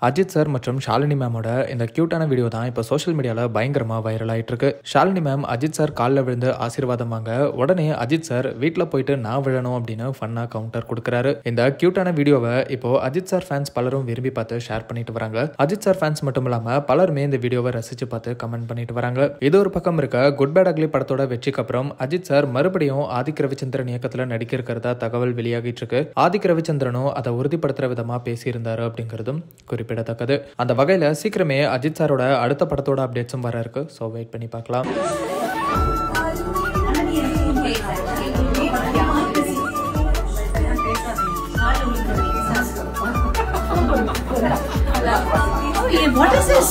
Ajith sir மற்றும் ஷாலினி மேமோட இந்த கியூட்டான video தான் இப்போ சோஷியல் மீடியாவில் பயங்கரமாக வைரல் ஆகிட்டு இருக்கு. ஷாலினி மேம் அஜித் சார் காலில் விழுந்து ஆசீர்வாதம் வாங்க உடனே அஜித் சார் வீட்டில் போயிட்டு நான் விழணும் அப்படின்னு ஃபன்னா கவுண்டர் கொடுக்குறாரு. இந்த கியூட்டான வீடியோவை இப்போ அஜித் சார் ஃபேன்ஸ் பலரும் விரும்பி பார்த்து ஷேர் பண்ணிட்டு வராங்க. அஜித் சார் ஃபேன்ஸ் மட்டும் இல்லாமல் பலருமே இந்த வீடியோவை ரசிச்சு பார்த்து கமெண்ட் பண்ணிட்டு வராங்க. இது ஒரு பக்கம் இருக்க, குட் பேட் அக்லி படத்தோட வெற்றிக்கு அப்புறம் அஜித் சார் மறுபடியும் ஆதிக் ரவிச்சந்திரன் இயக்கத்தில் நடிக்க இருக்கிறதா தகவல் வெளியாகிட்டு இருக்கு. ஆதிக் ரவிச்சந்திரனும் அதை உறுதிப்படுத்துற விதமா பேசியிருந்தாரு அப்படிங்கிறதும் குறிப்பிடத்தக்கது. அந்த வகையில சீக்கிரமே அஜித் சாரோட அடுத்த படத்தோட அப்டேட்ஸும் வர இருக்கு. சோ வெயிட் பண்ணி பார்க்கலாம். What is this?